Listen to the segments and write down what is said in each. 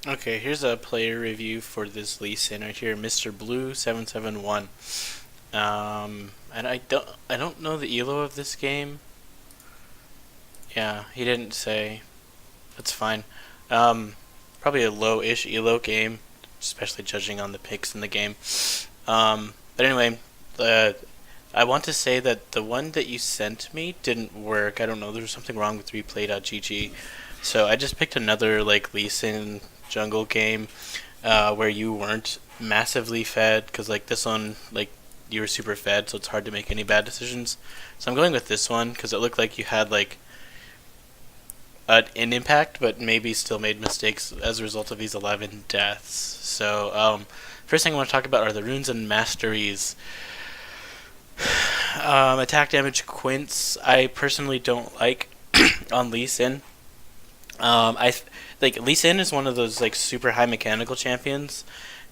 Okay, here's a player review for this Lee Sin right here, mrblue771. And I don't know the elo of this game. Yeah, he didn't say. That's fine. Um, Probably a low-ish elo game, especially judging on the picks in the game. But anyway, uh, I want to say that the one that you sent me didn't work. I don't know. There was something wrong with replay.gg. So I just picked another like Lee Sin jungle game where you weren't massively fed because like this one like you were super fed, so it's hard to make any bad decisions. So I'm going with this one because it looked like you had like an impact, but maybe still made mistakes as a result of these 11 deaths. So first thing I want to talk about are the runes and masteries. Attack damage quints I personally don't like on Lee Sin. Like Lee Sin is one of those like super high mechanical champions,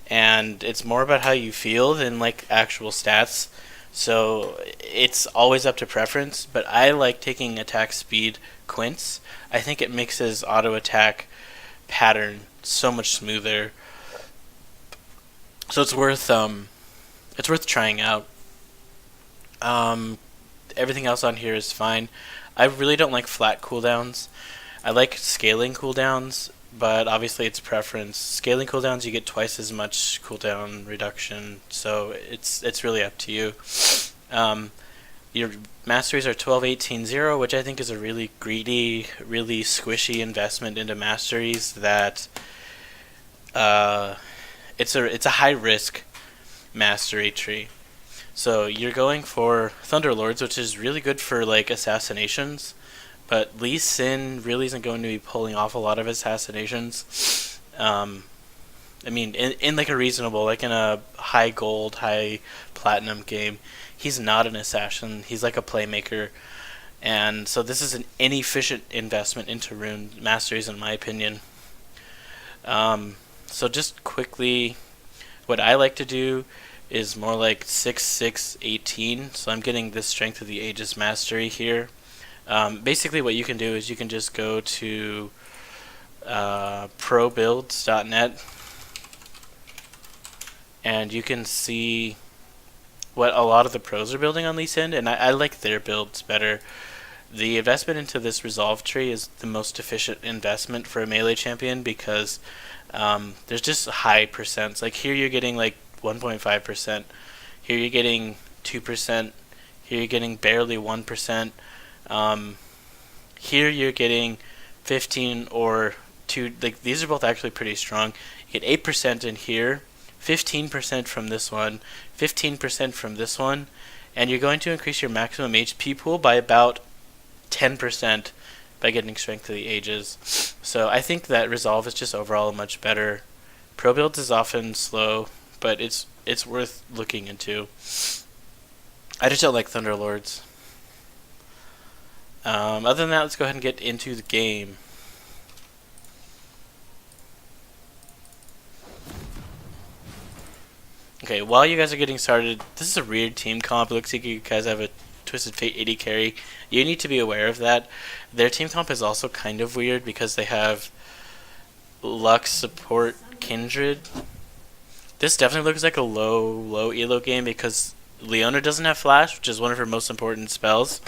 and it's more about how you feel than like actual stats. So it's always up to preference, but I like taking attack speed quints. I think it makes his auto attack pattern so much smoother. So it's worth trying out. Um, Everything else on here is fine. I really don't like flat cooldowns. I like scaling cooldowns, but obviously it's preference. Scaling cooldowns, you get twice as much cooldown reduction, so it's really up to you. Um, your masteries are 12, 18, 0, which I think is a really greedy, really squishy investment into masteries that uh, it's a high risk mastery tree. So you're going for Thunderlords, which is really good for like assassinations, but Lee Sin really isn't going to be pulling off a lot of assassinations. Um, I mean, in like a reasonable, like in a high gold, high platinum game, he's not an assassin. He's like a playmaker, and so this is an inefficient investment into rune masteries, in my opinion. So just quickly, what I like to do is more like 6, 6, 18. So I'm getting this Strength of the Aegis mastery here. Basically, what you can do is you can just go to probuilds.net and you can see what a lot of the pros are building on Lee Sin, and I like their builds better. The investment into this resolve tree is the most efficient investment for a melee champion because there's just high percents. Like here you're getting like 1.5%. Here you're getting 2%. Here you're getting barely 1%. Um, Here you're getting 15 or 2. Like these are both actually pretty strong. You get 8% in here, 15% from this one, 15% from this one, and you're going to increase your maximum HP pool by about 10% by getting Strength of the Ages. So I think that Resolve is just overall much better. Pro builds is often slow, but it's worth looking into. I just don't like Thunderlords. Other than that, let's go ahead and get into the game. Okay, while you guys are getting started, this is a weird team comp. It looks like you guys have a Twisted Fate 80 carry. You need to be aware of that. Their team comp is also kind of weird because they have Lux support Kindred. This definitely looks like a low elo game because Leona doesn't have Flash, which is one of her most important spells.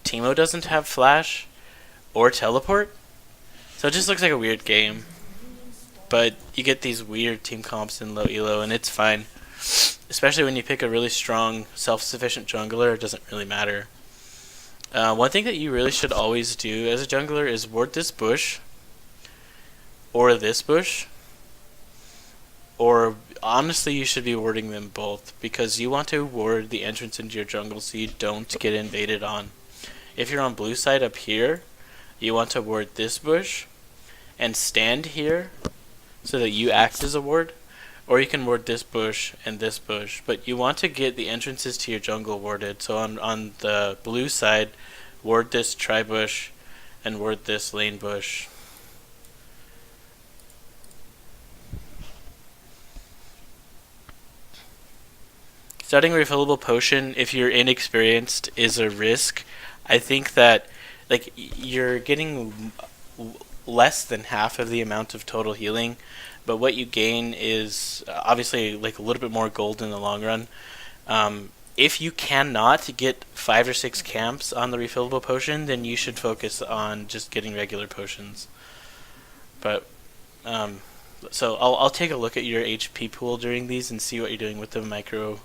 Teemo doesn't have Flash or Teleport, so it just looks like a weird game. But you get these weird team comps in low elo, and it's fine. Especially when you pick a really strong, self-sufficient jungler, it doesn't really matter. One thing that you really should always do as a jungler is ward this bush, or this bush, or honestly you should be warding them both, because you want to ward the entrance into your jungle so you don't get invaded on. If you're on blue side up here, you want to ward this bush, and stand here, so that you act as a ward, or you can ward this bush and this bush, but you want to get the entrances to your jungle warded. So on the blue side, ward this tri-bush and ward this lane bush. Starting a refillable potion if you're inexperienced is a risk. I think that like you're getting less than half of the amount of total healing, but what you gain is obviously like a little bit more gold in the long run. If you cannot get 5 or 6 camps on the refillable potion, then you should focus on just getting regular potions. But so I'll take a look at your HP pool during these and see what you're doing with the micro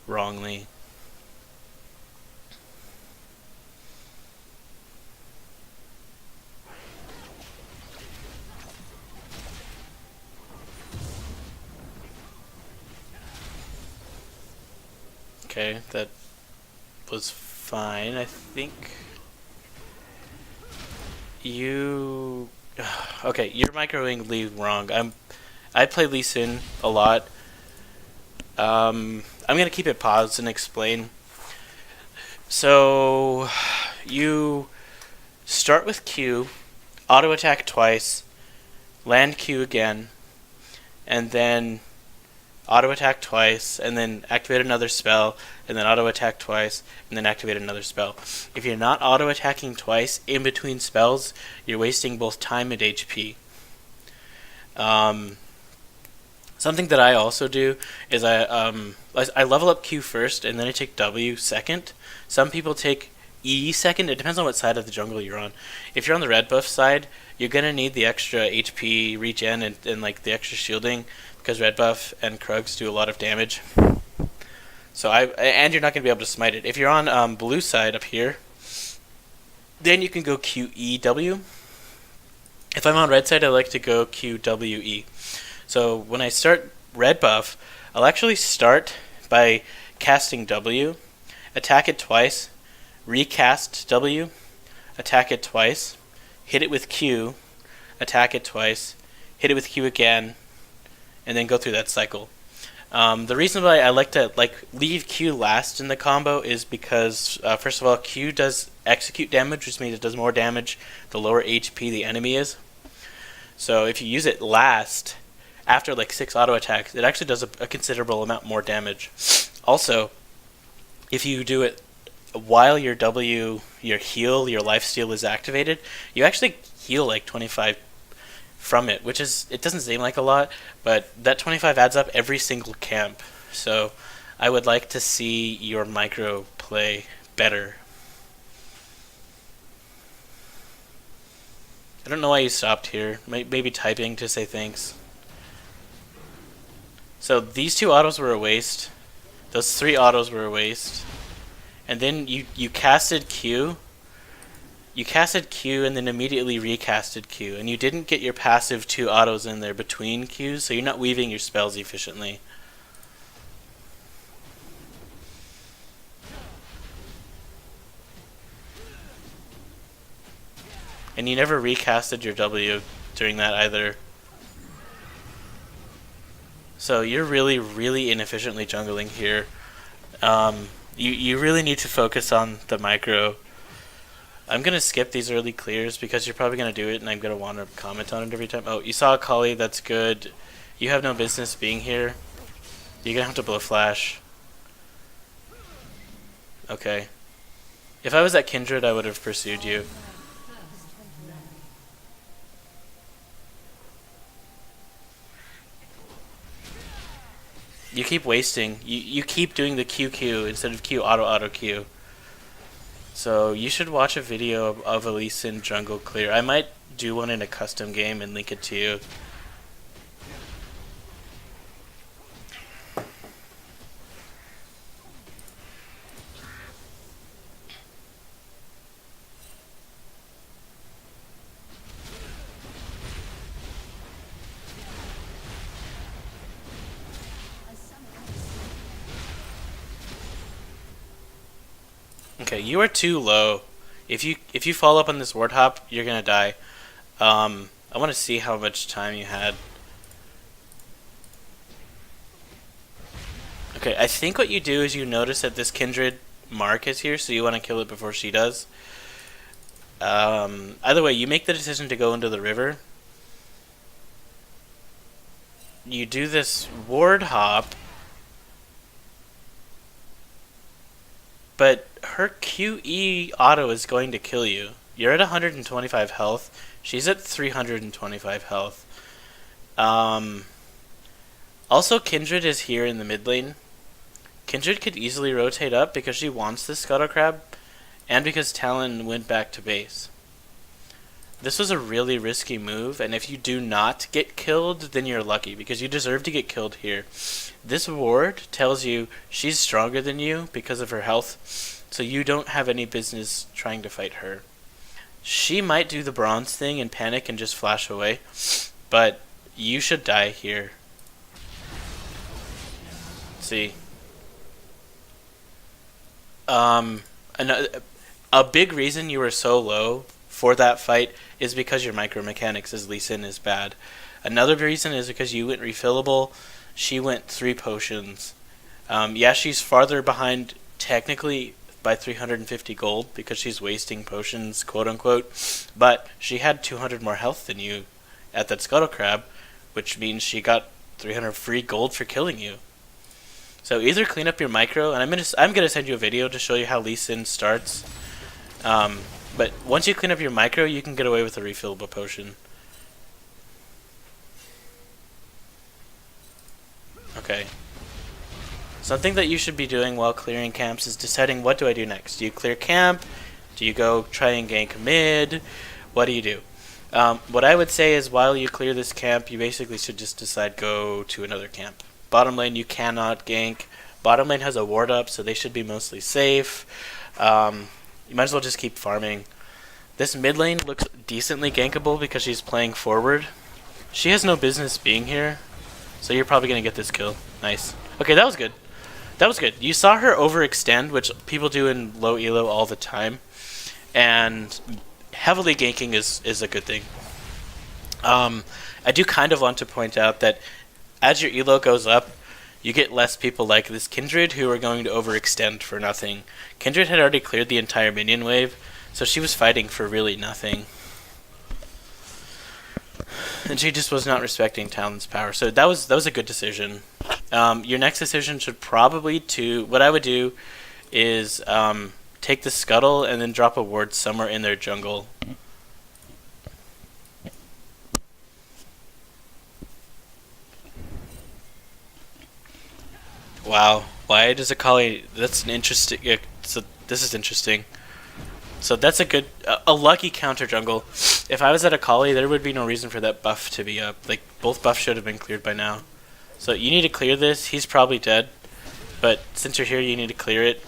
wrongly. Okay, that was fine. I think you. Okay, you're microing Lee wrong. I play Lee Sin a lot. I'm gonna keep it paused and explain. So you start with Q, auto attack twice, land Q again, and then auto attack twice, and then activate another spell, and then auto attack twice, and then activate another spell. If you're not auto attacking twice in between spells, you're wasting both time and HP. Something that I also do is I level up Q first, and then I take W second. Some people take E second. It depends on what side of the jungle you're on. If you're on the red buff side, you're gonna need the extra HP regen and like the extra shielding, because red buff and Krugs do a lot of damage. So and you're not gonna be able to smite it. If you're on blue side up here, then you can go QEW. If I'm on red side, I like to go QWE. So when I start red buff, I'll actually start by casting W, attack it twice, recast W, attack it twice, hit it with Q, attack it twice, hit it with Q again, and then go through that cycle. The reason why I like to leave Q last in the combo is because first of all, Q does execute damage, which means it does more damage the lower HP the enemy is. So if you use it last, after like 6 auto attacks, it actually does a considerable amount more damage. Also, if you do it while your W, your heal, your lifesteal is activated, you actually heal like 25 from it, which is, it doesn't seem like a lot, but that 25 adds up every single camp. So I would like to see your micro play better. I don't know why you stopped here. Maybe typing to say thanks. So these 2 autos were a waste. Those 3 autos were a waste. And then you casted Q. You casted Q and then immediately recasted Q. And you didn't get your passive 2 autos in there between Qs, so you're not weaving your spells efficiently. And you never recasted your W during that either. So you're really, really inefficiently jungling here. You really need to focus on the micro. I'm going to skip these early clears because you're probably going to do it and I'm going to want to comment on it every time. Oh, you saw a Kali, that's good. You have no business being here. You're going to have to blow flash. Okay. If I was at Kindred, I would have pursued you. You keep wasting. You keep doing the QQ instead of Q auto Q. So you should watch a video of Lee Sin jungle clear. I might do one in a custom game and link it to you. Okay, you are too low. If you fall up on this ward hop, you're gonna die. I want to see how much time you had. Okay, I think what you do is you notice that this Kindred Mark is here, so you want to kill it before she does. Either way, you make the decision to go into the river. You do this ward hop, but her QE auto is going to kill you. You're at 125 health. She's at 325 health. Um, Also, Kindred is here in the mid lane. Kindred could easily rotate up because she wants this Scuttle Crab, and because Talon went back to base. This was a really risky move, and if you do not get killed, then you're lucky, because you deserve to get killed here. This ward tells you she's stronger than you because of her health, so you don't have any business trying to fight her. She might do the bronze thing and panic and just flash away, but you should die here. See. A big reason you were so low for that fight is because your micromechanics as Lee Sin is bad. Another reason is because you went refillable, she went 3 potions. Yeah, she's farther behind technically by 350 gold because she's wasting potions, quote unquote, but she had 200 more health than you at that Scuttle Crab, which means she got 300 free gold for killing you. So either clean up your micro, and I'm gonna send you a video to show you how Lee Sin starts. But once you clean up your micro, you can get away with a refillable potion. Okay. Something that you should be doing while clearing camps is deciding, what do I do next? Do you clear camp? Do you go try and gank mid? What do you do? What I would say is, while you clear this camp, you basically should just decide go to another camp. Bottom lane you cannot gank. Bottom lane has a ward up, so they should be mostly safe. You might as well just keep farming. This mid lane looks decently gankable because she's playing forward. She has no business being here, so you're probably going to get this kill. Nice. Okay, that was good. That was good. You saw her overextend, which people do in low elo all the time, and heavily ganking is a good thing. I do kind of want to point out that as your elo goes up, you get less people like this Kindred who are going to overextend for nothing. Kindred had already cleared the entire minion wave, so she was fighting for really nothing. And she just was not respecting Talon's power. So that was a good decision. Your next decision should probably what I would do is take the Scuttle and then drop a ward somewhere in their jungle. Wow, why does Akali? That's an interesting. So this is interesting. So that's a lucky counter jungle. If I was at Akali, there would be no reason for that buff to be up. Like, both buffs should have been cleared by now. So you need to clear this. He's probably dead, but since you're here, you need to clear it.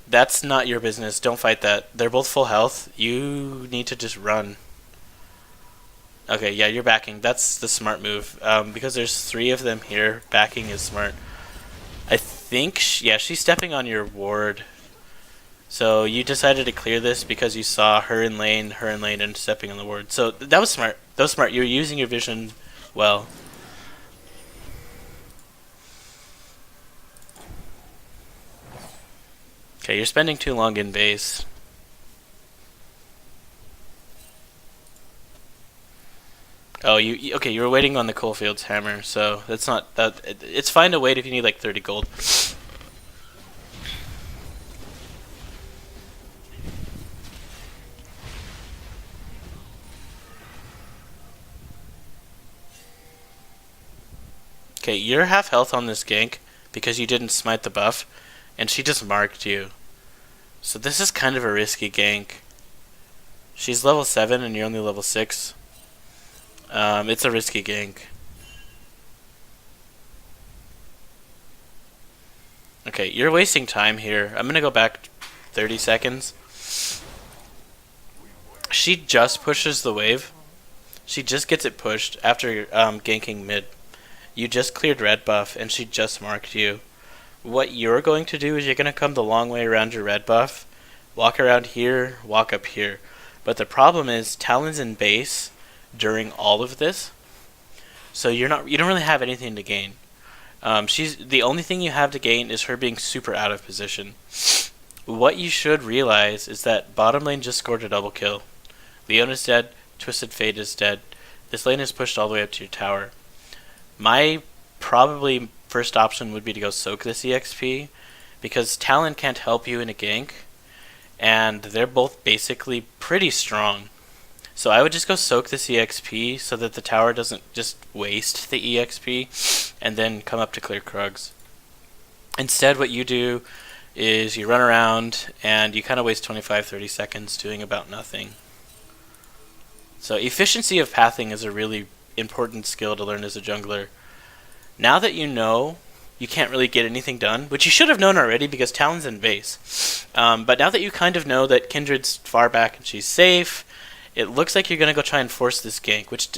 That's not your business. Don't fight that. They're both full health. You need to just run. Okay, yeah, you're backing. That's the smart move. Because there's 3 of them here, backing is smart. I think, yeah, she's stepping on your ward. So you decided to clear this because you saw her in lane, and stepping on the ward. So that was smart. That was smart. You were using your vision well. Okay, you're spending too long in base. Oh, okay? You were waiting on the Coalfield's hammer, so that's not that. It's fine to wait if you need like 30 gold. Okay, you're half health on this gank because you didn't smite the buff, and she just marked you. So this is kind of a risky gank. She's level 7 and you're only level 6. It's a risky gank. Okay, you're wasting time here. I'm gonna go back 30 seconds. She just pushes the wave. She just gets it pushed after ganking mid. You just cleared red buff and she just marked you. What you're going to do is you're going to come the long way around your red buff, walk around here, walk up here. But the problem is Talon's in base during all of this, so you don't really have anything to gain. The only thing you have to gain is her being super out of position. What you should realize is that bottom lane just scored a double kill. Leona's dead, Twisted Fate is dead. This lane is pushed all the way up to your tower. My probably first option would be to go soak this EXP, because Talon can't help you in a gank, and they're both basically pretty strong. So I would just go soak this EXP so that the tower doesn't just waste the EXP and then come up to clear Krugs. Instead, what you do is you run around and you kind of waste 25-30 seconds doing about nothing. So efficiency of pathing is a really important skill to learn as a jungler. Now that you know you can't really get anything done, which you should have known already because Talon's in base, but now that you kind of know that Kindred's far back and she's safe, it looks like you're going to go try and force this gank, which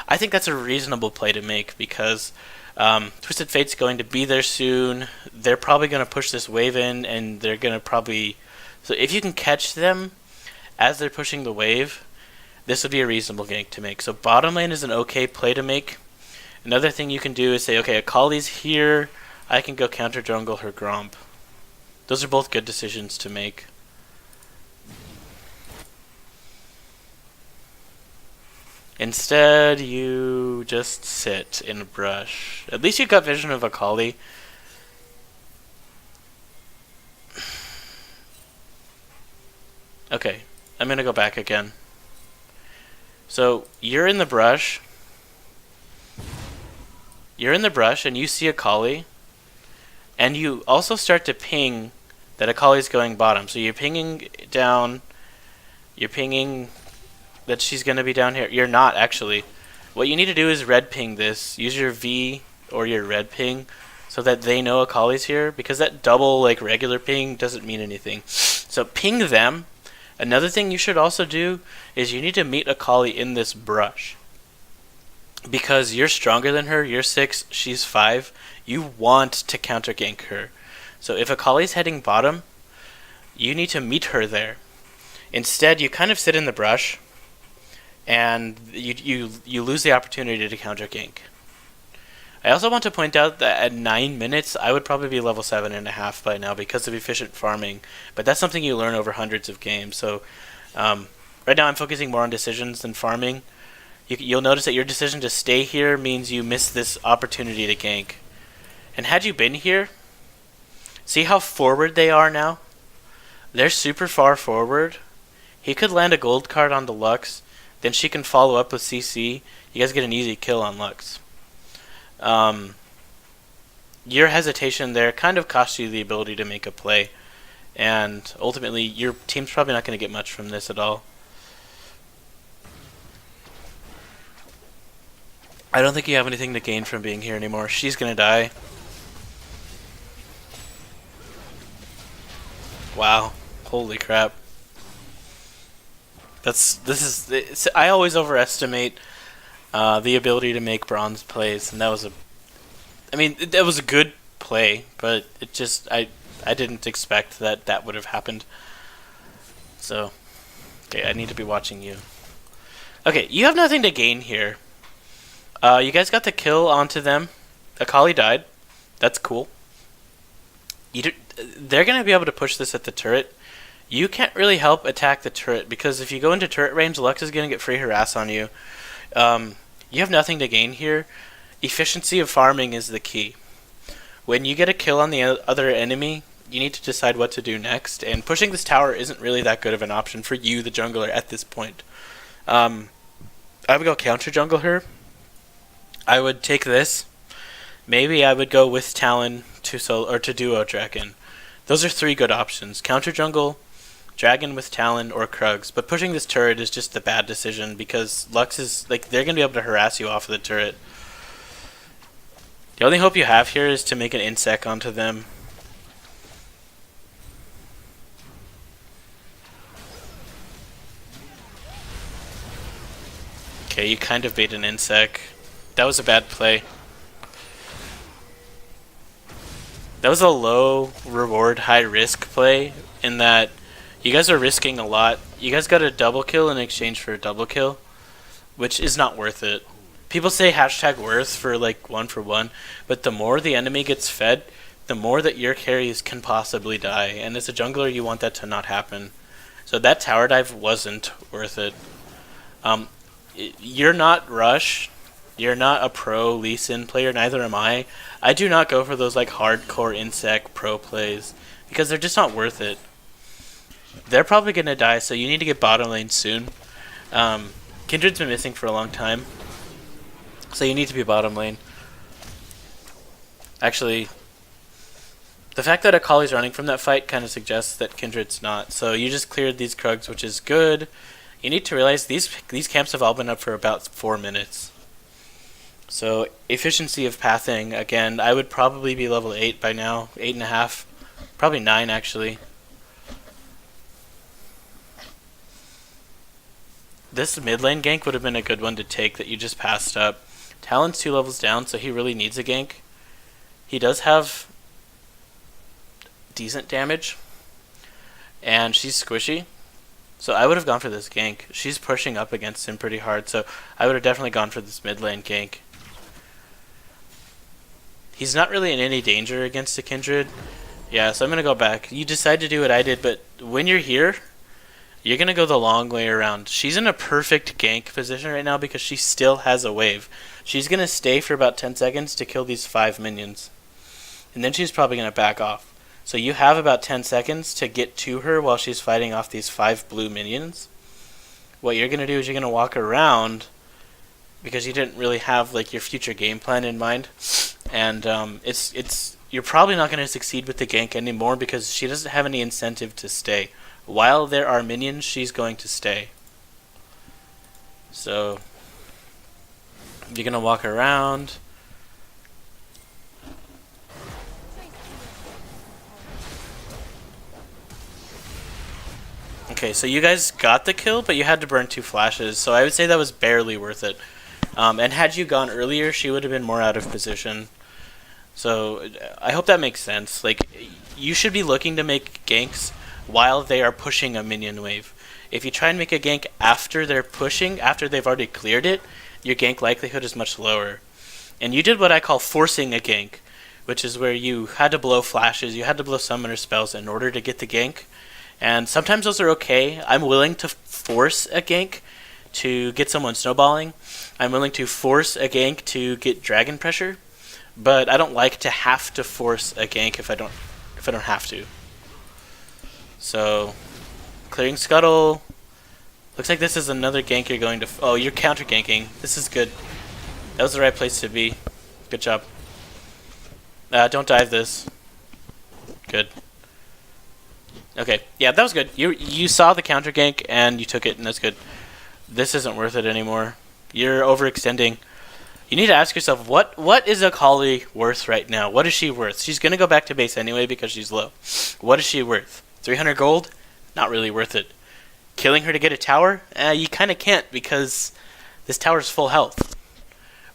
I think that's a reasonable play to make because Twisted Fate's going to be there soon. They're probably going to push this wave in, and they're going to probably... So if you can catch them as they're pushing the wave, this would be a reasonable gank to make. So bottom lane is an okay play to make. Another thing you can do is say, okay, Akali's here, I can go counter jungle her Gromp. Those are both good decisions to make. Instead, you just sit in a brush. At least you got vision of Akali. Okay, I'm gonna go back again. So, you're in the brush. You're in the brush and you see Akali. And you also start to ping that Akali's going bottom. So you're pinging down. You're pinging that she's going to be down here. You're not, actually. What you need to do is red ping this. Use your V or your red ping so that they know Akali's here. Because that double, like, regular ping doesn't mean anything. So ping them. Another thing you should also do is you need to meet Akali in this brush. Because you're stronger than her, you're 6, she's 5, you want to counter gank her. So if Akali's heading bottom, you need to meet her there. Instead, you kind of sit in the brush, and you lose the opportunity to counter gank. I also want to point out that at 9 minutes, I would probably be level 7.5 by now because of efficient farming. But that's something you learn over hundreds of games. So right now I'm focusing more on decisions than farming. You'll notice that your decision to stay here means you miss this opportunity to gank. And had you been here, see how forward they are now? They're super far forward. He could land a gold card on the Lux, then she can follow up with CC. You guys get an easy kill on Lux. Your hesitation there kind of cost you the ability to make a play. And ultimately, your team's probably not going to get much from this at all. I don't think you have anything to gain from being here anymore. She's gonna die. Wow. Holy crap. I always overestimate the ability to make bronze plays, and that was that was a good play, but it just, I didn't expect that would have happened. So, okay, I need to be watching you. Okay, you have nothing to gain here. You guys got the kill onto them. Akali died. That's cool. They're going to be able to push this at the turret. You can't really help attack the turret because if you go into turret range, Lux is going to get free harass on you. You have nothing to gain here. Efficiency of farming is the key. When you get a kill on the other enemy, you need to decide what to do next. And pushing this tower isn't really that good of an option for you, the jungler, at this point. I would go counter jungle her. I would take this. Maybe I would go with Talon to duo Dragon. Those are 3 good options. Counter jungle, Dragon with Talon, or Krugs. But pushing this turret is just the bad decision because Lux is, like, they're going to be able to harass you off of the turret. The only hope you have here is to make an insect onto them. Okay, you kind of bait an insect. That was a bad play. That was a low reward, high risk play in that you guys are risking a lot. You guys got a double kill in exchange for a double kill, which is not worth it. People say hashtag worth for like 1 for 1, but the more the enemy gets fed, the more that your carries can possibly die. And as a jungler, you want that to not happen. So that tower dive wasn't worth it. You're not Rush. You're not a pro Lee Sin player, neither am I. I do not go for those like hardcore insect pro plays because they're just not worth it. They're probably going to die, so you need to get bottom lane soon. Kindred's been missing for a long time, so you need to be bottom lane. Actually, the fact that Akali's running from that fight kind of suggests that Kindred's not. So you just cleared these Krugs, which is good. You need to realize these camps have all been up for about 4 minutes. So efficiency of pathing, again, I would probably be level 8 by now, 8.5, probably 9 actually. This mid lane gank would have been a good one to take that you just passed up. Talon's 2 levels down, so he really needs a gank. He does have decent damage, and she's squishy, so I would have gone for this gank. She's pushing up against him pretty hard, so I would have definitely gone for this mid lane gank. He's not really in any danger against a Kindred. Yeah, so I'm going to go back. You decide to do what I did, but when you're here, you're going to go the long way around. She's in a perfect gank position right now because she still has a wave. She's going to stay for about 10 seconds to kill these 5 minions, and then she's probably going to back off. So you have about 10 seconds to get to her while she's fighting off these 5 blue minions. What you're going to do is you're going to walk around because you didn't really have like your future game plan in mind. And you're probably not going to succeed with the gank anymore because she doesn't have any incentive to stay. While there are minions, she's going to stay. So you're going to walk around. Okay, so you guys got the kill, but you had to burn 2 flashes, so I would say that was barely worth it. And had you gone earlier, she would have been more out of position. So I hope that makes sense. Like, you should be looking to make ganks while they are pushing a minion wave. If you try and make a gank after they're pushing, after they've already cleared it, your gank likelihood is much lower. And you did what I call forcing a gank, which is where you had to blow flashes, you had to blow summoner spells in order to get the gank. And sometimes those are okay. I'm willing to force a gank to get someone snowballing. I'm willing to force a gank to get dragon pressure, but I don't like to have to force a gank if I don't have to. So, clearing scuttle. Looks like this is another gank you're going to. Oh, you're counter ganking. This is good. That was the right place to be. Good job. Don't dive this. Good. Okay, yeah, that was good. You saw the counter gank and you took it, and that's good. This isn't worth it anymore. You're overextending. You need to ask yourself, what is Akali worth right now? What is she worth? She's going to go back to base anyway because she's low. What is she worth? 300 gold? Not really worth it. Killing her to get a tower? You kind of can't because this tower's full health.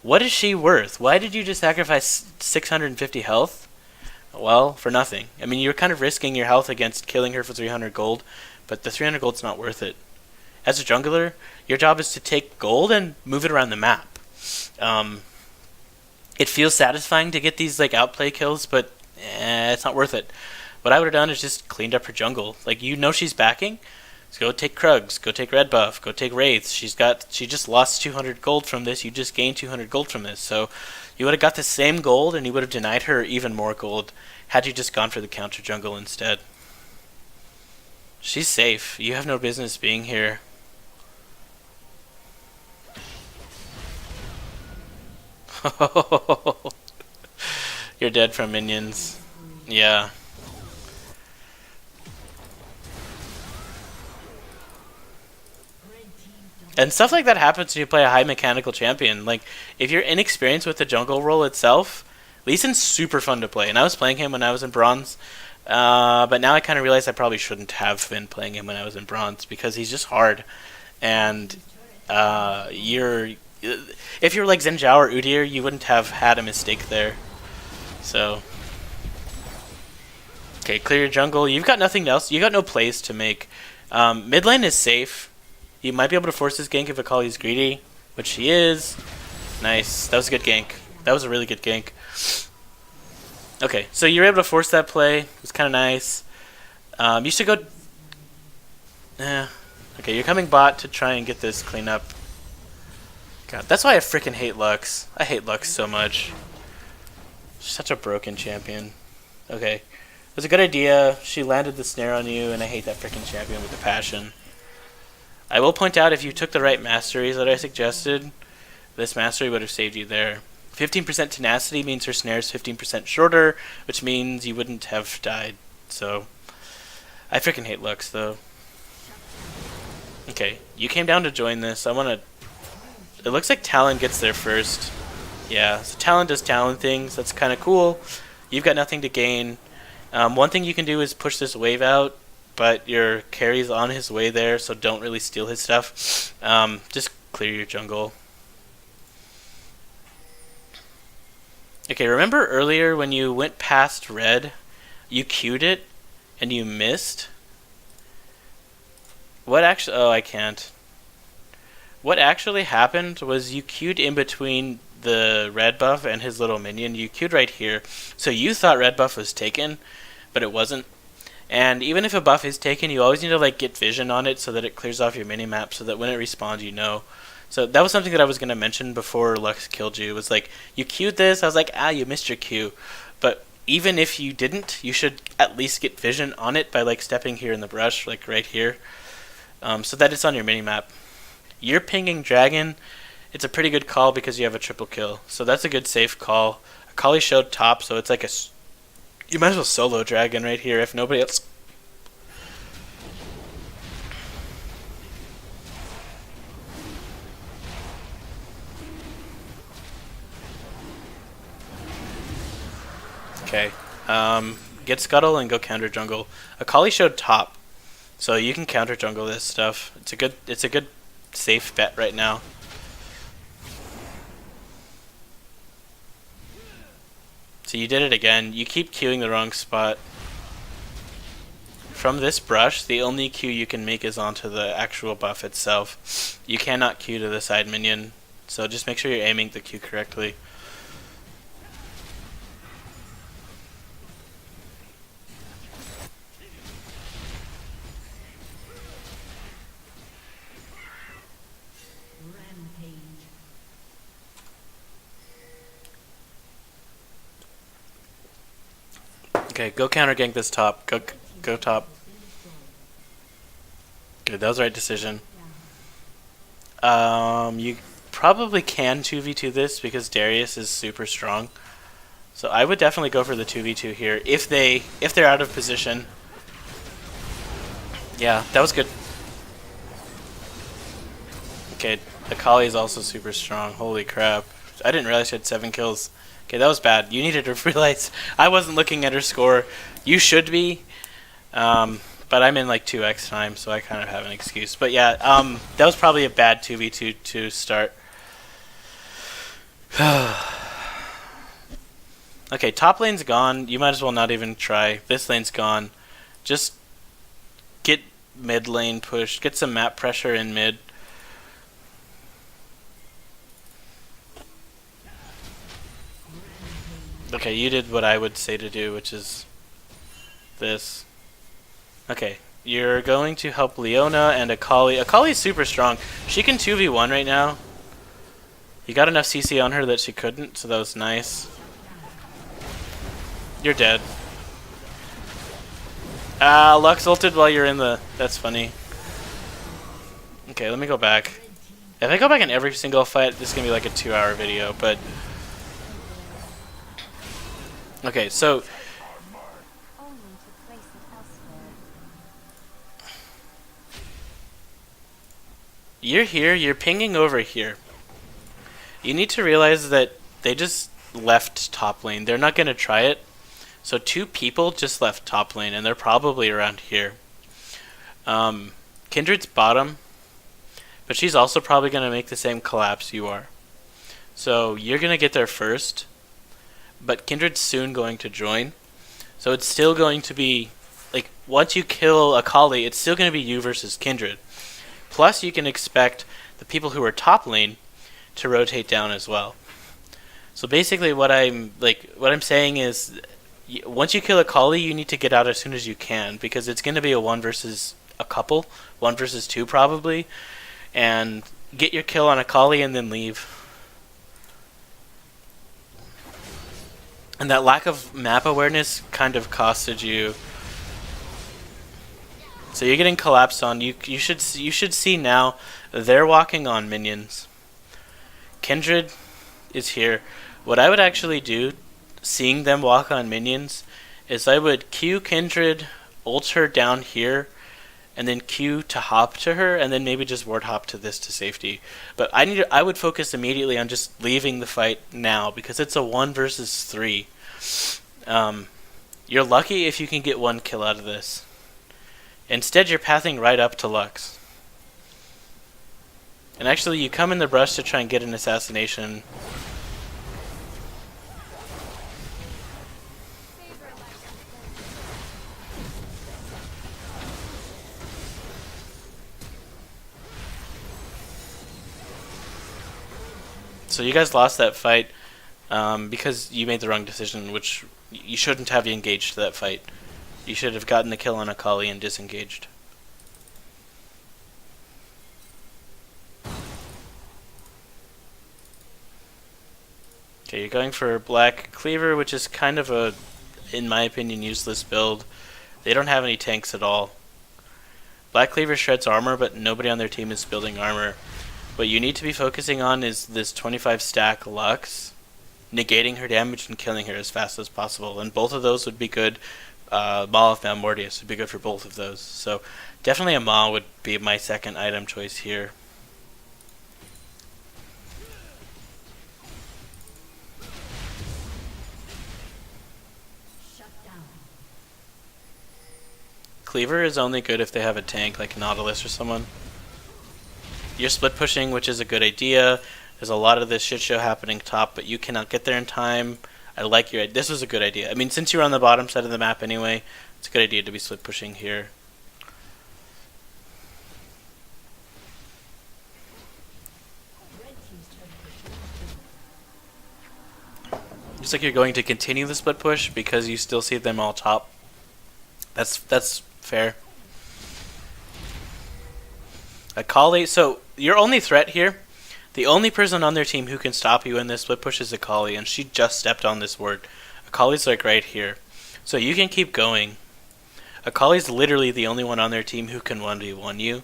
What is she worth? Why did you just sacrifice 650 health? Well, for nothing. I mean, you're kind of risking your health against killing her for 300 gold, but the 300 gold's not worth it. As a jungler, your job is to take gold and move it around the map. It feels satisfying to get these like outplay kills, but it's not worth it. What I would have done is just cleaned up her jungle. Like, you know she's backing, so go take Krugs, go take red buff, go take Wraiths. She just lost 200 gold from this. You just gained 200 gold from this. So you would have got the same gold, and you would have denied her even more gold had you just gone for the counter jungle instead. She's safe. You have no business being here. You're dead from minions. Yeah. And stuff like that happens when you play a high mechanical champion. Like, if you're inexperienced with the jungle role itself, Lee Sin's super fun to play. And I was playing him when I was in bronze. But now I kind of realize I probably shouldn't have been playing him when I was in bronze because he's just hard. And if you're like Zen Zhao or Udyr, you wouldn't have had a mistake there. So, okay, clear your jungle. You've got nothing else. You got no plays to make. Mid lane is safe. You might be able to force this gank if Akali's greedy, which she is. Nice. That was a good gank. That was a really good gank. Okay, so you're able to force that play. It was kind of nice. You should go. Okay, you're coming bot to try and get this clean up. God, that's why I freaking hate Lux. I hate Lux so much. Such a broken champion. Okay. was a good idea. She landed the snare on you, and I hate that freaking champion with a passion. I will point out, if you took the right masteries that I suggested, this mastery would have saved you there. 15% tenacity means her snare is 15% shorter, which means you wouldn't have died. So, I freaking hate Lux, though. Okay, you came down to join this. I want to... It looks like Talon gets there first. Yeah, so Talon does Talon things. That's kind of cool. You've got nothing to gain. One thing you can do is push this wave out, but your carry's on his way there, so don't really steal his stuff. Just clear your jungle. Okay, remember earlier when you went past red, you Q'd it, and you missed? What actually... Oh, I can't. What actually happened was you Q'd in between the red buff and his little minion. You Q'd right here. So you thought red buff was taken, but it wasn't. And even if a buff is taken, you always need to like get vision on it so that it clears off your minimap, so that when it respawns, you know. So that was something that I was going to mention before Lux killed you. It was like, you Q'd this, I was like, you missed your Q. But even if you didn't, you should at least get vision on it by like stepping here in the brush, like right here, so that it's on your minimap. You're pinging Dragon. It's a pretty good call because you have a triple kill. So that's a good safe call. Akali showed top, so it's like you might as well solo Dragon right here if nobody else. Okay. Get Scuttle and go counter jungle. Akali showed top, so you can counter jungle this stuff. It's a good safe bet right now. So you did it again. You keep queuing the wrong spot. From this brush, the only Q you can make is onto the actual buff itself. You cannot Q to the side minion, so just make sure you're aiming the Q correctly. Okay, go counter gank this top. Go top. Good, that was the right decision. You probably can 2v2 this because Darius is super strong. So I would definitely go for the 2v2 here if they're out of position. Yeah, that was good. Okay, Akali is also super strong. Holy crap. I didn't realize she had 7 kills. Okay, that was bad. You needed to realize I wasn't looking at her score. You should be. But I'm in like 2x time, so I kind of have an excuse. But yeah, that was probably a bad 2v2 to start. Okay, top lane's gone. You might as well not even try. This lane's gone. Just get mid lane pushed. Get some map pressure in mid. Okay, you did what I would say to do, which is this. Okay, you're going to help Leona and Akali. Akali's super strong. She can 2v1 right now. You got enough CC on her that she couldn't, so that was nice. You're dead. Lux ulted while you're in the... That's funny. Okay, let me go back. If I go back in every single fight, this is going to be like a 2-hour video, but... Okay, so... You're here, you're pinging over here. You need to realize that they just left top lane. They're not going to try it. So 2 people just left top lane, and they're probably around here. Kindred's bottom, but she's also probably going to make the same collapse you are. So you're going to get there first, but Kindred's soon going to join. So it's still going to be, like, once you kill Akali, it's still going to be you versus Kindred. Plus, you can expect the people who are top lane to rotate down as well. So basically, what I'm saying is, once you kill Akali, you need to get out as soon as you can, because it's going to be a 1 versus a couple, 1 versus 2 probably, and get your kill on Akali and then leave. And that lack of map awareness kind of costed you. So you're getting collapsed on. You should see now they're walking on minions. Kindred is here. What I would actually do, seeing them walk on minions, is I would Q Kindred, ult her down here, and then Q to hop to her, and then maybe just ward hop to this to safety. But I would focus immediately on just leaving the fight now, because it's a 1 versus 3. You're lucky if you can get 1 kill out of this. Instead, you're pathing right up to Lux. And actually, you come in the brush to try and get an assassination. So you guys lost that fight because you made the wrong decision, which you shouldn't have engaged that fight. You should have gotten the kill on Akali and disengaged. Okay, you're going for Black Cleaver, which is kind of a, in my opinion, useless build. They don't have any tanks at all. Black Cleaver shreds armor, but nobody on their team is building armor. What you need to be focusing on is this 25 stack Lux, negating her damage and killing her as fast as possible. And both of those would be good. Maw of Malmortius would be good for both of those. So definitely a Maw would be my second item choice here. Cleaver is only good if they have a tank like Nautilus or someone. You're split pushing, which is a good idea. There's a lot of this shit show happening top, but you cannot get there in time. I like your. This was a good idea. I mean, since you're on the bottom side of the map anyway, it's a good idea to be split pushing here. Looks like you're going to continue the split push because you still see them all top. That's fair. Akali, so your only threat here, the only person on their team who can stop you in this split push is Akali, and she just stepped on this word. Akali's like right here. So you can keep going. Akali's literally the only one on their team who can 1v1 you.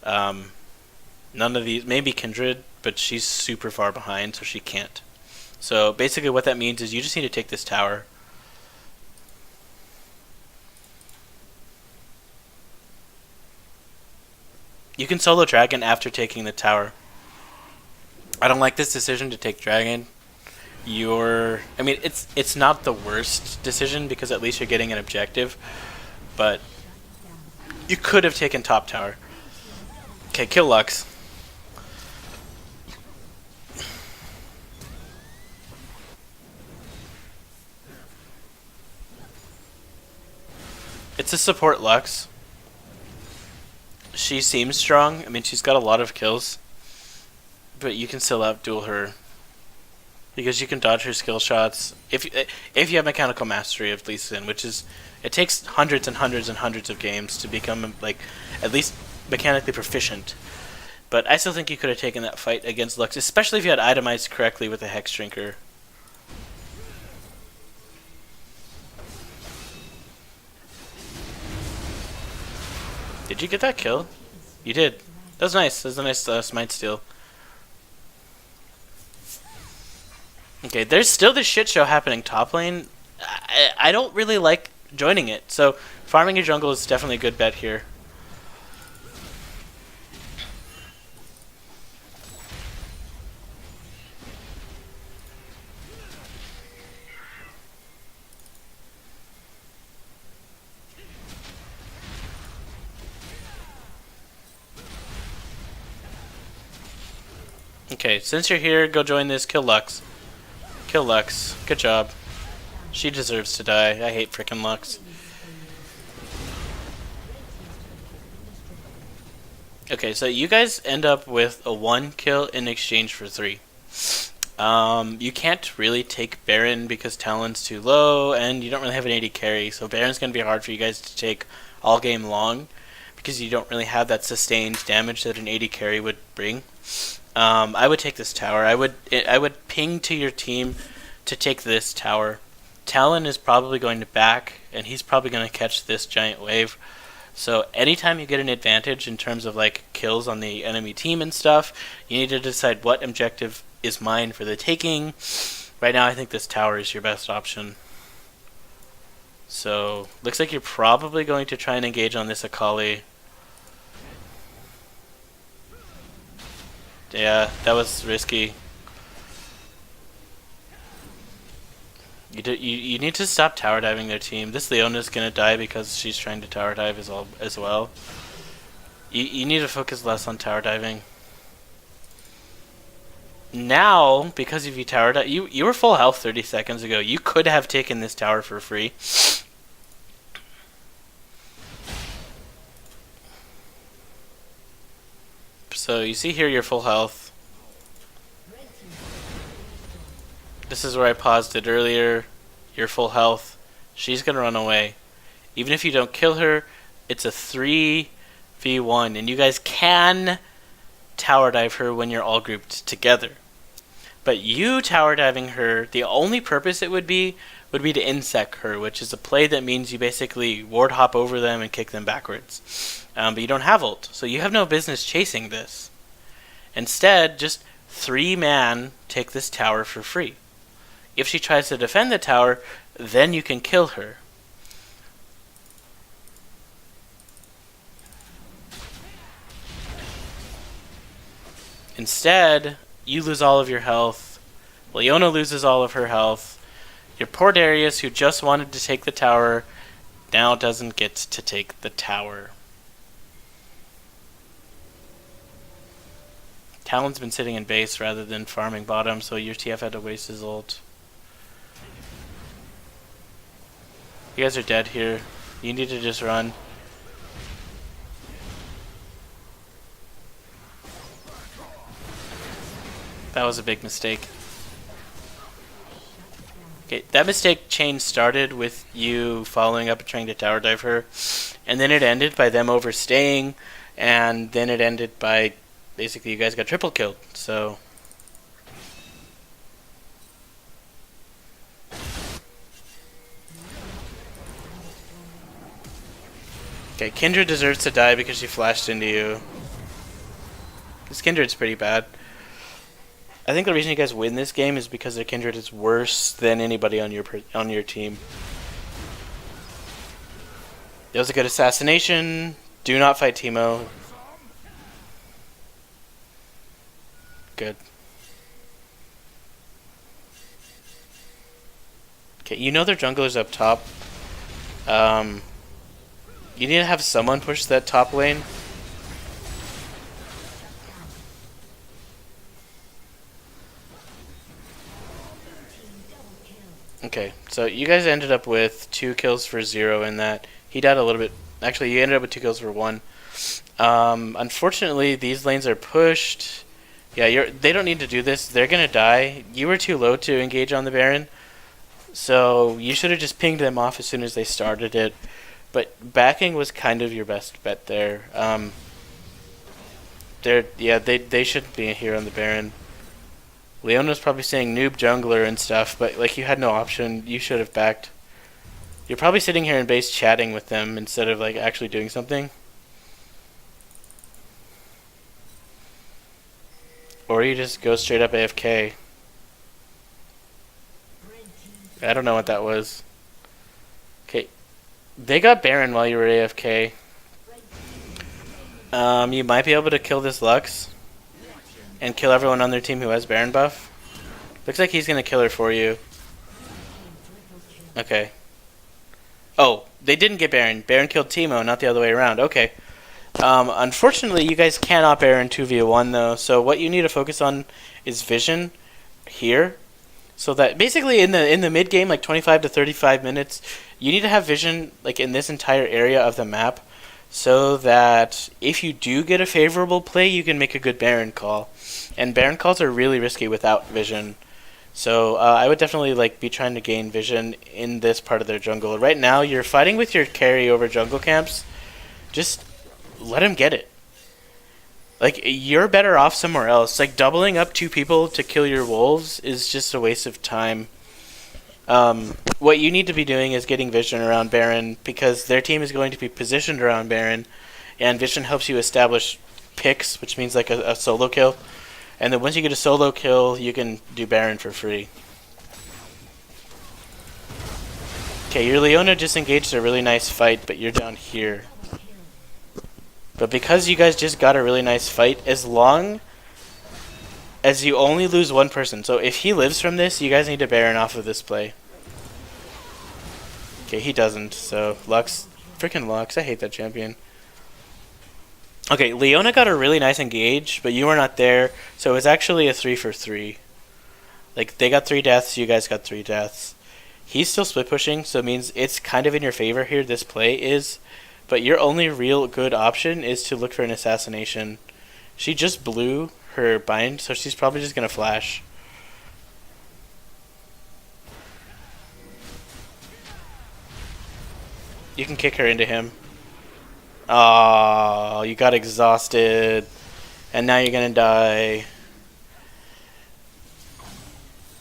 None of these, maybe Kindred, but she's super far behind, so she can't. So basically what that means is you just need to take this tower. You can solo Dragon after taking the tower. I don't like this decision to take Dragon. I mean, it's not the worst decision because at least you're getting an objective, but you could have taken top tower. Okay, kill Lux. It's a support Lux. She seems strong. I mean, she's got a lot of kills, but you can still outduel her because you can dodge her skill shots if you have mechanical mastery of Lee Sin, which is it takes hundreds and hundreds and hundreds of games to become like at least mechanically proficient. But I still think you could have taken that fight against Lux, especially if you had itemized correctly with a Hex Drinker. Did you get that kill? You did. That was nice. That was a nice smite steal. Okay, there's still this shit show happening top lane. I don't really like joining it, so farming your jungle is definitely a good bet here. Okay, since you're here, go join this. Kill Lux. Kill Lux. Good job. She deserves to die. I hate frickin' Lux. Okay, so you guys end up with a 1 kill in exchange for 3. You can't really take Baron because Talon's too low, and you don't really have an AD carry, so Baron's going to be hard for you guys to take all game long because you don't really have that sustained damage that an AD carry would bring. I would take this tower. I would ping to your team to take this tower. Talon is probably going to back, and he's probably going to catch this giant wave. So anytime you get an advantage in terms of like kills on the enemy team and stuff, you need to decide what objective is mine for the taking. Right now I think this tower is your best option. So looks like you're probably going to try and engage on this Akali. Yeah, that was risky. You need to stop tower diving their team. This Leona's gonna die because she's trying to tower dive as well. You need to focus less on tower diving. Now, because if you tower dive, you were full health 30 seconds ago. You could have taken this tower for free. So you see here you're full health. This is where I paused it earlier. You're full health. She's gonna run away. Even if you don't kill her, it's a 3v1, and you guys can tower dive her when you're all grouped together. But you tower diving her, the only purpose it would be to insect her, which is a play that means you basically ward hop over them and kick them backwards. But you don't have ult, so you have no business chasing this. Instead, just 3-man take this tower for free. If she tries to defend the tower, then you can kill her. Instead, you lose all of your health. Leona loses all of her health. Your poor Darius, who just wanted to take the tower, now doesn't get to take the tower. Talon's been sitting in base rather than farming bottom, so your TF had to waste his ult. You guys are dead here. You need to just run. That was a big mistake. Okay, that mistake chain started with you following up and trying to tower dive her, and then it ended by them overstaying, and then it ended by basically you guys got triple killed. So okay, Kindred deserves to die because she flashed into you. This Kindred's pretty bad. I think the reason you guys win this game is because their Kindred is worse than anybody on your team. It was a good assassination. Do not fight Teemo. Good. Okay, you know their jungler's up top. You need to have someone push that top lane. Okay, so you guys ended up with 2 kills for 0 in that. He died a little bit. Actually, you ended up with 2 kills for 1. Unfortunately, these lanes are pushed. Yeah, they don't need to do this. They're gonna die. You were too low to engage on the Baron, so you should have just pinged them off as soon as they started it. But backing was kind of your best bet there. They shouldn't be here on the Baron. Leona's probably saying noob jungler and stuff, but like you had no option. You should have backed. You're probably sitting here in base chatting with them instead of like actually doing something. Or you just go straight up AFK. I don't know what that was. Okay. They got Baron while you were AFK. You might be able to kill this Lux. And kill everyone on their team who has Baron buff. Looks like he's gonna kill her for you. Okay. Oh, they didn't get Baron. Baron killed Teemo, not the other way around. Okay. Unfortunately, you guys cannot Baron 2v1 though, so what you need to focus on is vision here. So that basically in the mid game, like 25 to 35 minutes, you need to have vision like in this entire area of the map, so that if you do get a favorable play, you can make a good Baron call. And Baron calls are really risky without vision. So I would definitely like be trying to gain vision in this part of their jungle. Right now, you're fighting with your carry over jungle camps. Just let him get it. Like, you're better off somewhere else. Like, doubling up 2 people to kill your wolves is just a waste of time. What you need to be doing is getting vision around Baron, because their team is going to be positioned around Baron, and vision helps you establish picks, which means like a solo kill. And then once you get a solo kill, you can do Baron for free. Okay, your Leona just engaged a really nice fight, but you're down here. But because you guys just got a really nice fight, as long as you only lose one person, so if he lives from this, you guys need to Baron off of this play. Okay, he doesn't, so Lux, freaking Lux, I hate that champion. Okay, Leona got a really nice engage, but you were not there, so it was actually a 3 for 3. Like, they got 3 deaths, you guys got 3 deaths. He's still split pushing, so it means it's kind of in your favor here, this play is. But your only real good option is to look for an assassination. She just blew her bind, so she's probably just going to flash. You can kick her into him. Oh, you got exhausted. And now you're going to die.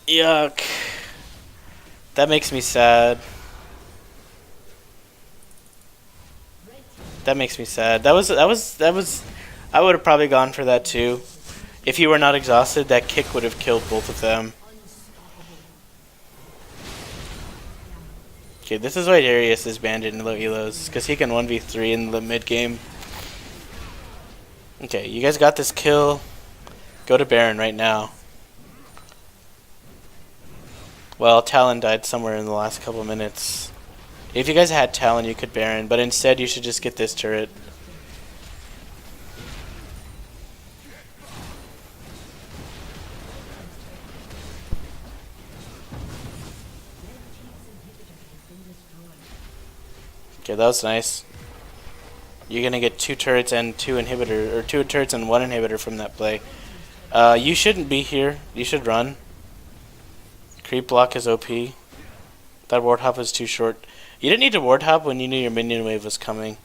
Yuck. That makes me sad. That makes me sad. That was I would have probably gone for that too. If you were not exhausted, that kick would have killed both of them. Okay, this is why Darius is banned in low elos, because he can 1v3 in the mid game. Okay, you guys got this kill. Go to Baron right now. Well, Talon died somewhere in the last couple minutes. If you guys had Talon, you could Baron, but instead you should just get this turret. Okay, that was nice. You're gonna get 2 turrets and 2 inhibitor, or 2 turrets and 1 inhibitor from that play. You shouldn't be here. You should run. Creep block is OP. That ward hop is too short. You didn't need to ward hop when you knew your minion wave was coming.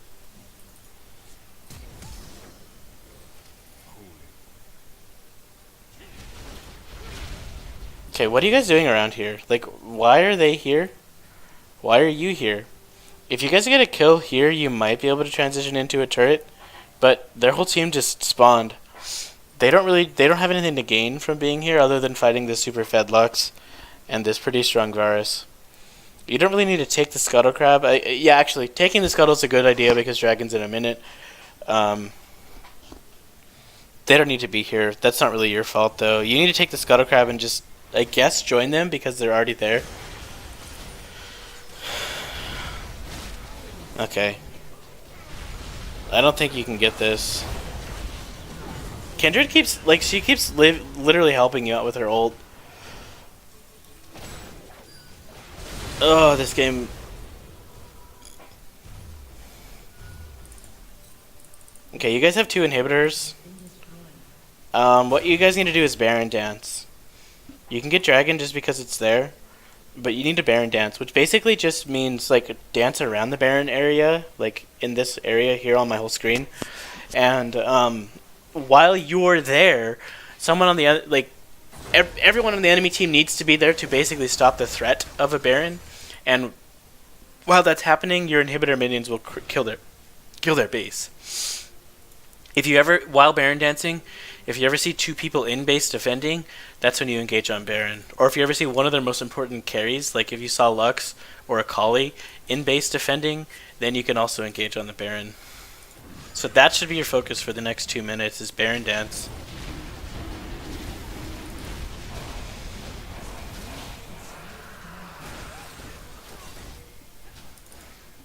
Okay, what are you guys doing around here? Like, why are they here? Why are you here? If you guys get a kill here, you might be able to transition into a turret, but their whole team just spawned. They don't have anything to gain from being here other than fighting this super fed Lux and this pretty strong Varus. You don't really need to take the Scuttle Crab. Yeah, actually, taking the Scuttle is a good idea because Dragon's in a minute. They don't need to be here. That's not really your fault, though. You need to take the Scuttle Crab and just, I guess, join them because they're already there. Okay. I don't think you can get this. Kindred keeps, like, she keeps literally helping you out with her ult. Oh, this game. Okay, you guys have 2 inhibitors. What you guys need to do is Baron Dance. You can get Dragon just because it's there, but you need to Baron Dance, which basically just means, like, dance around the Baron area, like, in this area here on my whole screen. And, while you're there, someone on the other, like, everyone on the enemy team needs to be there to basically stop the threat of a Baron. And while that's happening, your inhibitor minions will kill their base. If you ever, while Baron dancing, if you ever see 2 people in base defending, that's when you engage on Baron. Or if you ever see one of their most important carries, like if you saw Lux or Akali in base defending, then you can also engage on the Baron. So that should be your focus for the next 2 minutes, is Baron dance.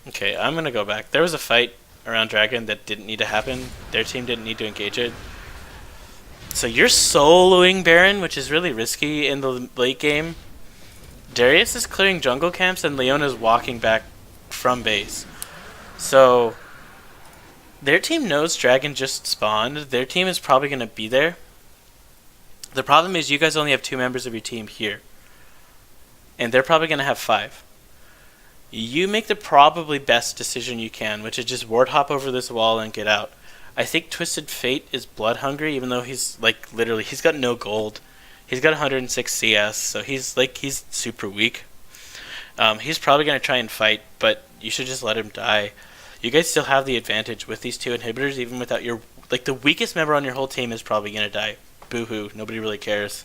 Okay, I'm gonna go back. There was a fight around Dragon that didn't need to happen. Their team didn't need to engage it. So you're soloing Baron, which is really risky in the late game. Darius is clearing jungle camps and Leona's walking back from base. So their team knows Dragon just spawned. Their team is probably gonna be there. The problem is you guys only have 2 members of your team here. And they're probably gonna have 5. You make the probably best decision you can, which is just ward hop over this wall and get out. I think Twisted Fate is blood hungry, even though he's, like, literally, he's got no gold. He's got 106 CS, so he's super weak. He's probably going to try and fight, but you should just let him die. You guys still have the advantage with these two inhibitors, even without your... Like, the weakest member on your whole team is probably going to die. Boo-hoo. Nobody really cares.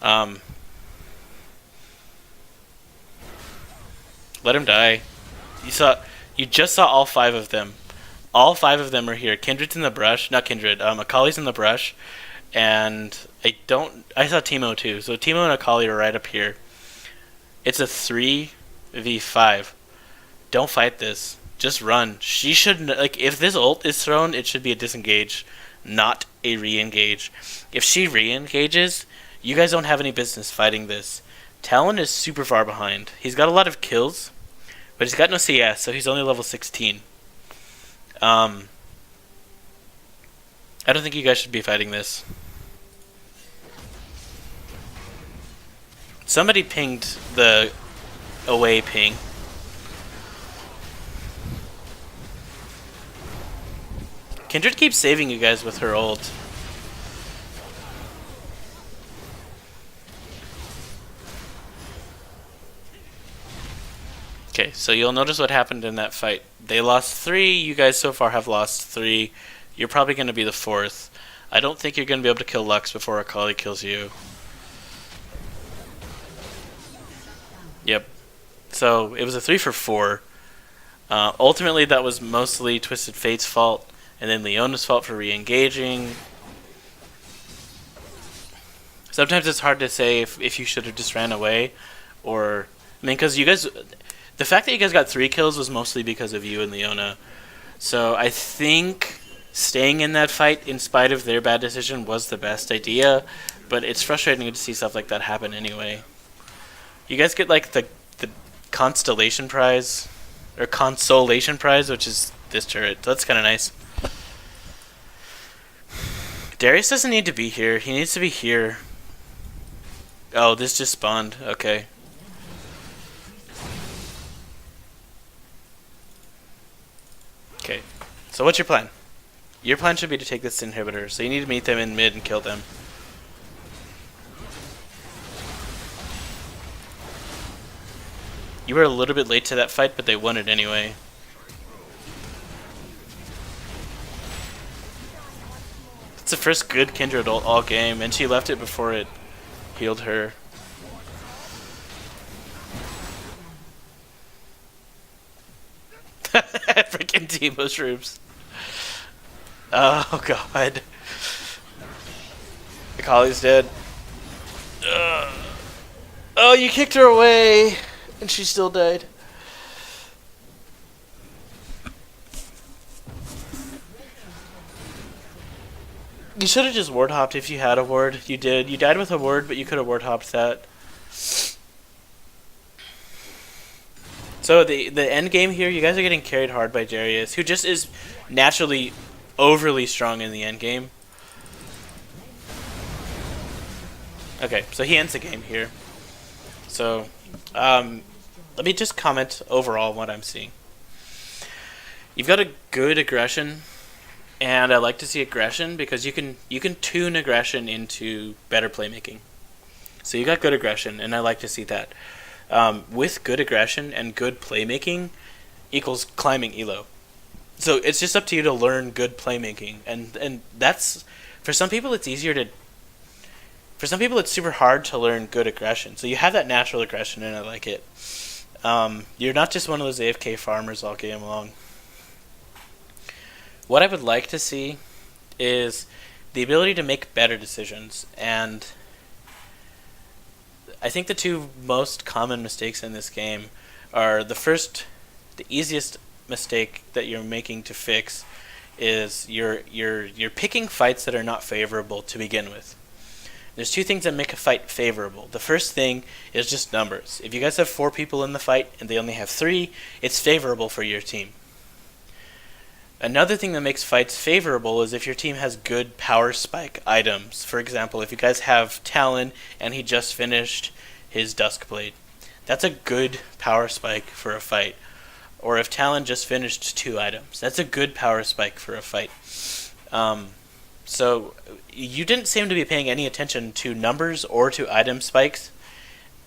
Let him die. You just saw all 5 of them. All 5 of them are here. Kindred's in the brush. Not Kindred. Akali's in the brush. And I saw Teemo too. So Teemo and Akali are right up here. It's a 3v5. Don't fight this. Just run. She shouldn't... Like, if this ult is thrown, it should be a disengage, not a re-engage. If she re-engages, you guys don't have any business fighting this. Talon is super far behind. He's got a lot of kills, but he's got no CS, so he's only level 16. I don't think you guys should be fighting this. Somebody pinged the away ping. Kindred keeps saving you guys with her ult. Okay, so you'll notice what happened in that fight. They lost 3, you guys so far have lost 3. You're probably going to be the 4th. I don't think you're going to be able to kill Lux before Akali kills you. Yep. So, it was a 3 for 4. Ultimately, that was mostly Twisted Fate's fault, and then Leona's fault for re-engaging. Sometimes it's hard to say if you should have just ran away, or... I mean, because you guys... The fact that you guys got 3 kills was mostly because of you and Leona. So I think staying in that fight in spite of their bad decision was the best idea, but it's frustrating to see stuff like that happen anyway. You guys get like the constellation prize, or consolation prize, which is this turret. That's kind of nice. Darius doesn't need to be here. He needs to be here. Oh, this just spawned. Okay. Okay, so what's your plan? Your plan should be to take this inhibitor, so you need to meet them in mid and kill them. You were a little bit late to that fight, but they won it anyway. It's the first good Kindred ult all game, and she left it before it healed her. Freaking team mushrooms. Oh god. Akali's dead. Oh, you kicked her away, and she still died. You should have just ward hopped if you had a ward. You did. You died with a ward, but you could have ward hopped that. So the end game here, you guys are getting carried hard by Darius, who just is naturally overly strong in the end game. Okay, so he ends the game here. So let me just comment overall on what I'm seeing. You've got a good aggression, and I like to see aggression because you can tune aggression into better playmaking. So you got good aggression, and I like to see that. With good aggression and good playmaking equals climbing elo. So it's just up to you to learn good playmaking, and that's, for some people it's easier to, for some people it's super hard to learn good aggression. So you have that natural aggression, and I like it. You're not just one of those AFK farmers all game long. What I would like to see is the ability to make better decisions, and I think the 2 most common mistakes in this game are the easiest mistake that you're making to fix is you're picking fights that are not favorable to begin with. There's 2 things that make a fight favorable. The first thing is just numbers. If you guys have 4 people in the fight and they only have 3, it's favorable for your team. Another thing that makes fights favorable is if your team has good power spike items. For example, if you guys have Talon and he just finished his Duskblade, that's a good power spike for a fight. Or if Talon just finished 2 items, that's a good power spike for a fight. So you didn't seem to be paying any attention to numbers or to item spikes,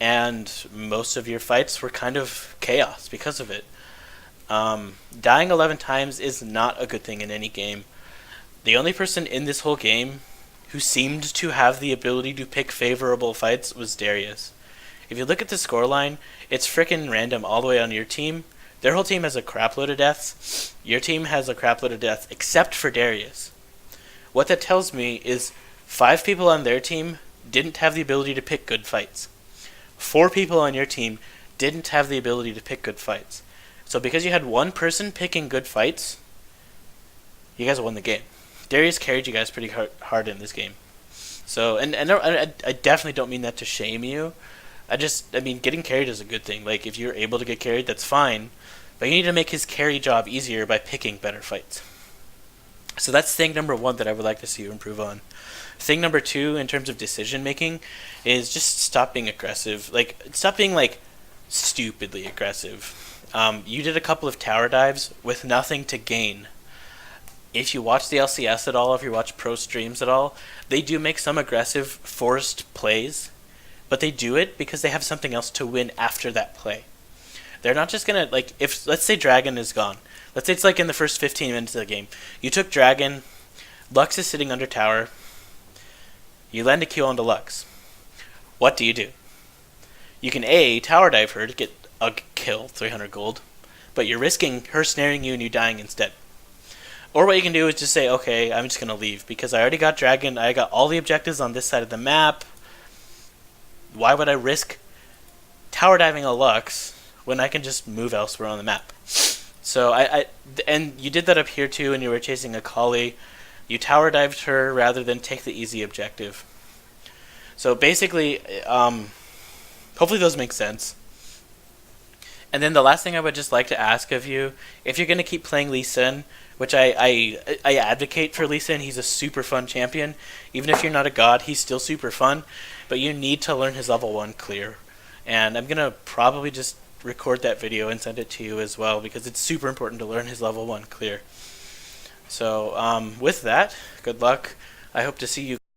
and most of your fights were kind of chaos because of it. Dying 11 times is not a good thing in any game. The only person in this whole game who seemed to have the ability to pick favorable fights was Darius. If you look at the scoreline, it's frickin' random all the way on your team. Their whole team has a crapload of deaths. Your team has a crapload of deaths, except for Darius. What that tells me is 5 people on their team didn't have the ability to pick good fights. 4 people on your team didn't have the ability to pick good fights. So because you had one person picking good fights, you guys won the game. Darius carried you guys pretty hard in this game. So, and I definitely don't mean that to shame you. I mean, getting carried is a good thing. Like, if you're able to get carried, that's fine. But you need to make his carry job easier by picking better fights. So that's thing number 1 that I would like to see you improve on. Thing number 2, in terms of decision making, is just stop being aggressive. Like, stop being, like, stupidly aggressive. You did a couple of tower dives with nothing to gain. If you watch the LCS at all, if you watch pro streams at all, they do make some aggressive, forced plays, but they do it because they have something else to win after that play. They're not just gonna, like, if, let's say Dragon is gone. Let's say it's like in the first 15 minutes of the game. You took Dragon, Lux is sitting under tower, you land a Q onto Lux. What do? You can A, tower dive her to get a kill, 300 gold, but you're risking her snaring you and you dying instead. Or what you can do is just say, okay, I'm just going to leave because I already got Dragon, I got all the objectives on this side of the map. Why would I risk tower diving a Lux when I can just move elsewhere on the map? So and you did that up here too, and you were chasing a Kali. You tower dived her rather than take the easy objective. So basically, hopefully those make sense. And then the last thing I would just like to ask of you, if you're going to keep playing Lee Sin, which I advocate for Lee Sin, he's a super fun champion. Even if you're not a god, he's still super fun. But you need to learn his level 1 clear. And I'm going to probably just record that video and send it to you as well, because it's super important to learn his level 1 clear. So with that, good luck. I hope to see you